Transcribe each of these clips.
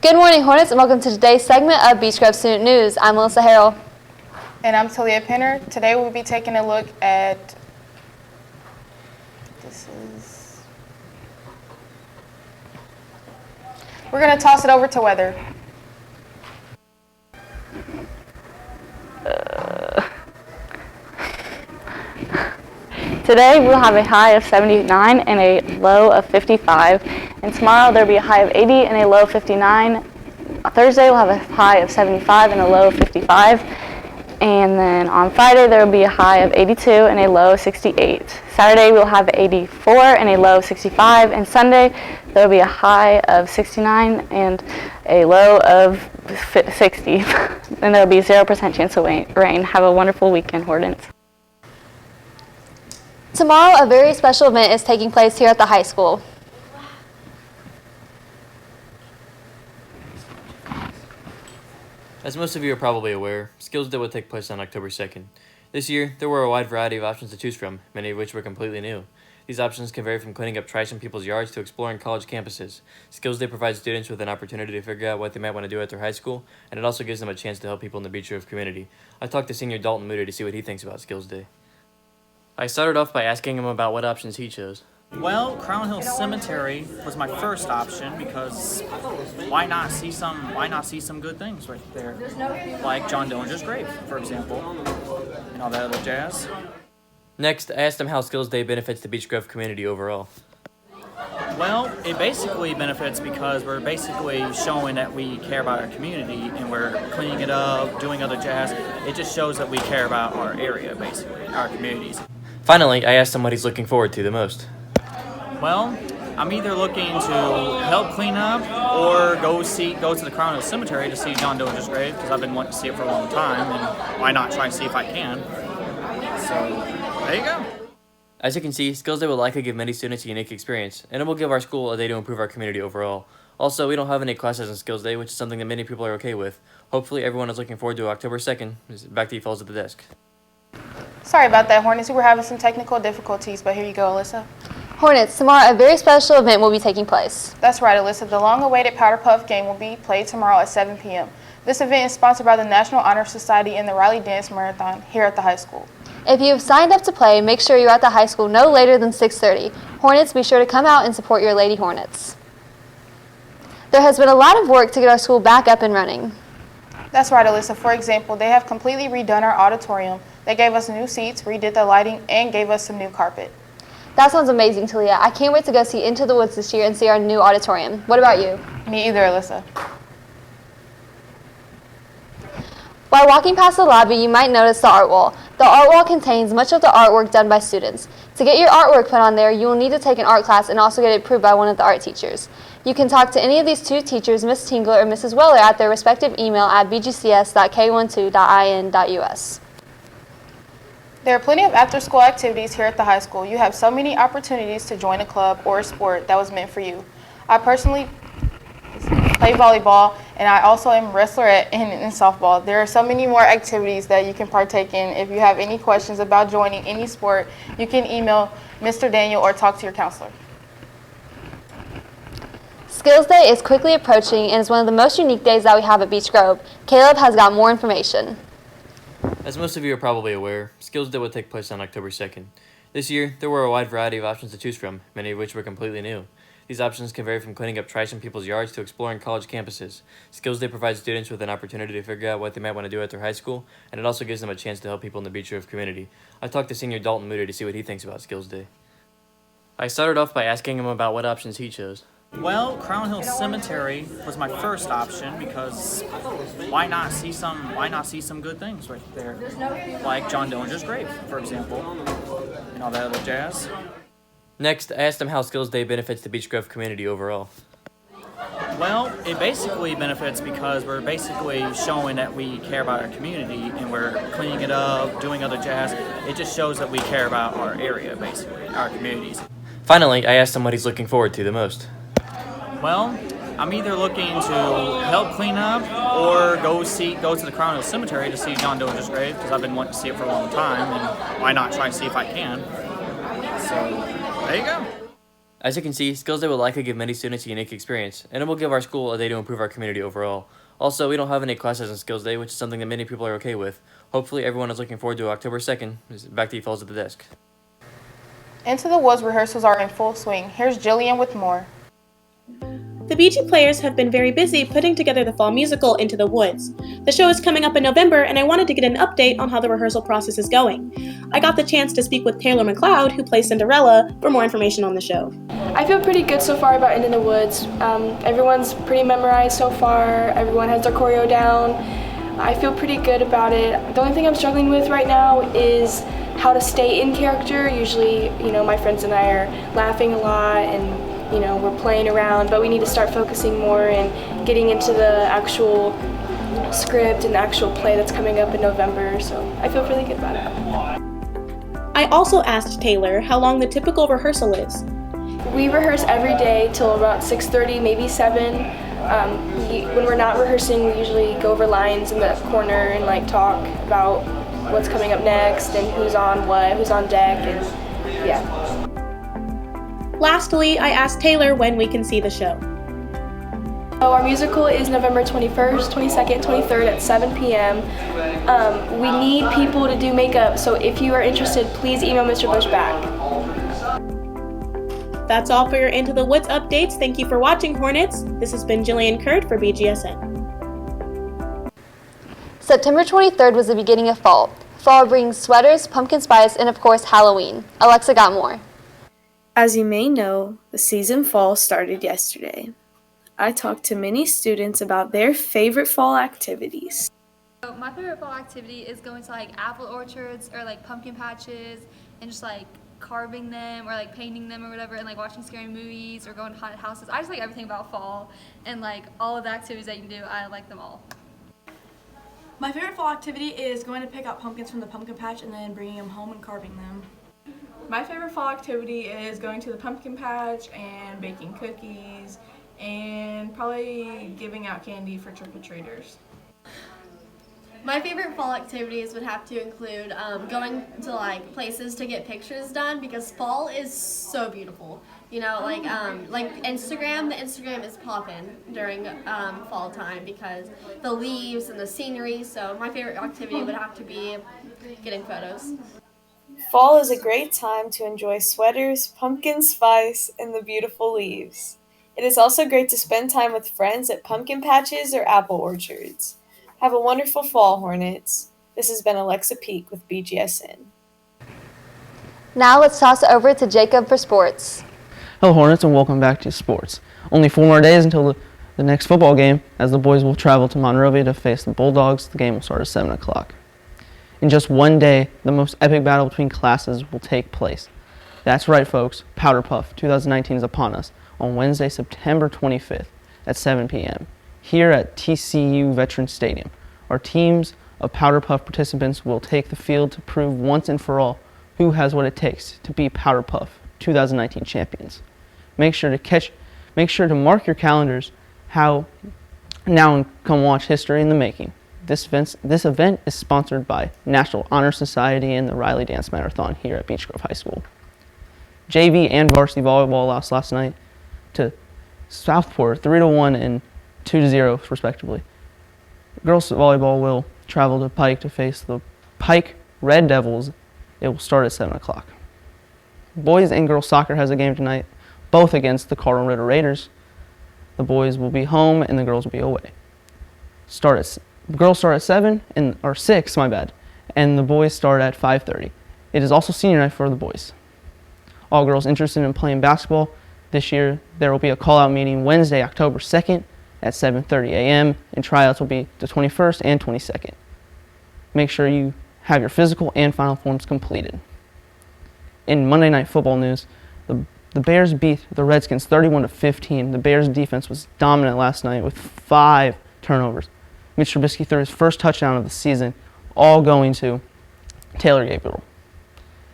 Good morning, Hornets, and welcome to today's segment of Beach Grove Student News. I'm Melissa Harrell. And I'm Talia Penner. Today we'll be taking a look at, we're going to toss it over to weather. Today we'll have a high of 79 and a low of 55, and tomorrow there'll be a high of 80 and a low of 59. Thursday we'll have a high of 75 and a low of 55, and then on Friday there will be a high of 82 and a low of 68. Saturday we'll have 84 and a low of 65, and Sunday there will be a high of 69 and a low of 60, and there will be a 0% chance of rain. Have a wonderful weekend, Hornets. Tomorrow, a very special event is taking place here at the high school. As most of you are probably aware, Skills Day will take place on October 2nd. This year, there were a wide variety of options to choose from, many of which were completely new. These options can vary from cleaning up trash in people's yards to exploring college campuses. Skills Day provides students with an opportunity to figure out what they might want to do after high school, and it also gives them a chance to help people in the Beach Grove community. I talked to senior Dalton Moody to see what he thinks about Skills Day. I started off by asking him about what options he chose. Well, Crown Hill Cemetery was my first option because why not see some good things right there, like John Dillinger's grave, for example, and all that other jazz. Next, I asked him how Skills Day benefits the Beach Grove community overall. Well, it basically benefits because we're basically showing that we care about our community and we're cleaning it up, doing other jazz. It just shows that we care about our area, basically, our communities. Finally, I asked him what he's looking forward to the most. Well, I'm either looking to help clean up or go to the Crown Hill Cemetery to see John Dillinger's grave because I've been wanting to see it for a long time, and why not try and see if I can? So, there you go. As you can see, Skills Day will likely give many students a unique experience, and it will give our school a day to improve our community overall. Also, we don't have any classes on Skills Day, which is something that many people are okay with. Hopefully, everyone is looking forward to October 2nd. Back to you fellas at the desk. Sorry about that, Hornets. We were having some technical difficulties, but here you go, Alyssa. Hornets, tomorrow a very special event will be taking place. That's right, Alyssa. The long-awaited Powder Puff game will be played tomorrow at 7 p.m. This event is sponsored by the National Honor Society and the Riley Dance Marathon here at the high school. If you have signed up to play, make sure you're at the high school no later than 6:30. Hornets, be sure to come out and support your Lady Hornets. There has been a lot of work to get our school back up and running. That's right, Alyssa. For example, they have completely redone our auditorium. They gave us new seats, redid the lighting, and gave us some new carpet. That sounds amazing, Talia. I can't wait to go see Into the Woods this year and see our new auditorium. What about you? Me either, Alyssa. While walking past the lobby, you might notice the art wall. The art wall contains much of the artwork done by students. To get your artwork put on there, you will need to take an art class and also get it approved by one of the art teachers. You can talk to any of these two teachers, Ms. Tingler or Mrs. Weller, at their respective email at bgcs.k12.in.us. There are plenty of after-school activities here at the high school. You have so many opportunities to join a club or a sport that was meant for you. I personally play volleyball, and I also am a wrestler in softball. There are so many more activities that you can partake in. If you have any questions about joining any sport, you can email Mr. Daniel or talk to your counselor. Skills Day is quickly approaching and is one of the most unique days that we have at Beach Grove. Caleb has got more information. As most of you are probably aware, Skills Day will take place on October 2nd. This year, there were a wide variety of options to choose from, many of which were completely new. These options can vary from cleaning up trash in people's yards to exploring college campuses. Skills Day provides students with an opportunity to figure out what they might want to do after high school, and it also gives them a chance to help people in the Beach Grove community. I talked to senior Dalton Moody to see what he thinks about Skills Day. I started off by asking him about what options he chose. Well, Crown Hill Cemetery was my first option because why not see some good things right there, like John Dillinger's grave, for example, and all that other jazz. Next, I asked him how Skills Day benefits the Beach Grove community overall. Well, it basically benefits because we're basically showing that we care about our community and we're cleaning it up, doing other jazz. It just shows that we care about our area, basically, our communities. Finally, I asked him what he's looking forward to the most. Well, I'm either looking to help clean up or go to the Crown Hill Cemetery to see John Dillinger's grave because I've been wanting to see it for a long time, and why not try and see if I can? So, there you go. As you can see, Skills Day will likely give many students a unique experience, and it will give our school a day to improve our community overall. Also, we don't have any classes on Skills Day, which is something that many people are okay with. Hopefully, everyone is looking forward to October 2nd. Back to you, fellas at the desk. Into the Woods rehearsals are in full swing. Here's Jillian with more. The BG players have been very busy putting together the fall musical Into the Woods. The show is coming up in November, and I wanted to get an update on how the rehearsal process is going. I got the chance to speak with Taylor McLeod, who plays Cinderella, for more information on the show. I feel pretty good so far about Into the Woods. Everyone's pretty memorized so far. Everyone has their choreo down. I feel pretty good about it. The only thing I'm struggling with right now is how to stay in character. Usually, my friends and I are laughing a lot and we're playing around, but we need to start focusing more and getting into the actual script and the actual play that's coming up in November, so I feel really good about it. I also asked Taylor how long the typical rehearsal is. We rehearse every day till about 6:30, maybe 7. When we're not rehearsing, we usually go over lines in the corner and talk about what's coming up next and who's on what, who's on deck, and yeah. Lastly, I asked Taylor when we can see the show. Our musical is November 21st, 22nd, 23rd at 7 p.m. We need people to do makeup, so if you are interested, please email Mr. Bush back. That's all for your Into the Woods updates. Thank you for watching, Hornets. This has been Jillian Kurt for Bgsn. September 23rd was the beginning of fall. Fall brings sweaters, pumpkin spice, and of course Halloween. Alexa got more. As you may know, the season fall started yesterday. I talked to many students about their favorite fall activities. So my favorite fall activity is going to apple orchards or pumpkin patches and just carving them or painting them or whatever, and watching scary movies or going to haunted houses. I just like everything about fall, and all of the activities that you can do, I like them all. My favorite fall activity is going to pick out pumpkins from the pumpkin patch and then bringing them home and carving them. My favorite fall activity is going to the pumpkin patch and baking cookies and probably giving out candy for trick-or-treaters. My favorite fall activities would have to include going to places to get pictures done, because fall is so beautiful. Instagram, the Instagram is popping during fall time because the leaves and the scenery. So my favorite activity would have to be getting photos. Fall is a great time to enjoy sweaters, pumpkin spice, and the beautiful leaves. It is also great to spend time with friends at pumpkin patches or apple orchards. Have a wonderful fall, Hornets. This has been Alexa Peak with BGSN. Now let's toss it over to Jacob for sports. Hello, Hornets, and welcome back to sports. Only 4 more days until the next football game, as the boys will travel to Monrovia to face the Bulldogs. The game will start at 7 o'clock. In just one day, the most epic battle between classes will take place. That's right, folks. Powder Puff 2019 is upon us on Wednesday, September 25th at 7 p.m. here at TCU Veterans Stadium. Our teams of Powder Puff participants will take the field to prove once and for all who has what it takes to be Powder Puff 2019 champions. Make sure to mark your calendars now and come watch history in the making. This event is sponsored by National Honor Society and the Riley Dance Marathon here at Beech Grove High School. JV and varsity volleyball lost last night to Southport 3-1 and 2-0 respectively. Girls volleyball will travel to Pike to face the Pike Red Devils. It will start at 7 o'clock. Boys and girls soccer has a game tonight, both against the Cardinal Ritter Raiders. The boys will be home and the girls will be away. The girls start at 6, and the boys start at 5:30. It is also senior night for the boys. All girls interested in playing basketball this year, there will be a call-out meeting Wednesday, October 2nd at 7:30 a.m., and tryouts will be the 21st and 22nd. Make sure you have your physical and final forms completed. In Monday Night Football news, the Bears beat the Redskins 31-15. The Bears' defense was dominant last night with 5 turnovers. Mitch Trubisky threw his first touchdown of the season, all going to Taylor Gabriel.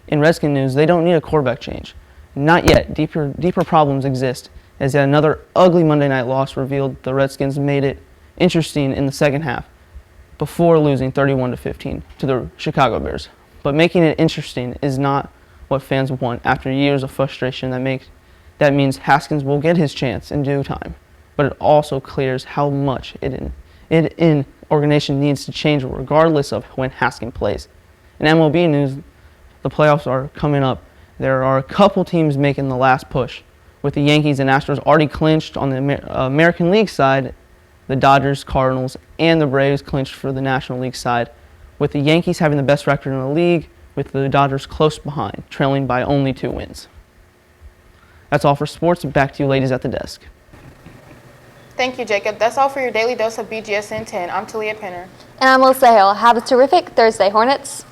In Redskin news, they don't need a quarterback change. Not yet. Deeper problems exist, as yet another ugly Monday night loss revealed the Redskins made it interesting in the second half before losing 31-15 to the Chicago Bears. But making it interesting is not what fans want after years of frustration that That means Haskins will get his chance in due time, but it also clears how much it in organization needs to change regardless of when Haskins plays. In MLB news, the playoffs are coming up. There are a couple teams making the last push, with the Yankees and Astros already clinched on the American League side. The Dodgers, Cardinals, and the Braves clinched for the National League side, with the Yankees having the best record in the league, with the Dodgers close behind, trailing by only 2 wins. That's all for sports. Back to you ladies at the desk. Thank you, Jacob. That's all for your daily dose of BGSN 10. I'm Talia Penner. And I'm Melissa Hale. Have a terrific Thursday, Hornets.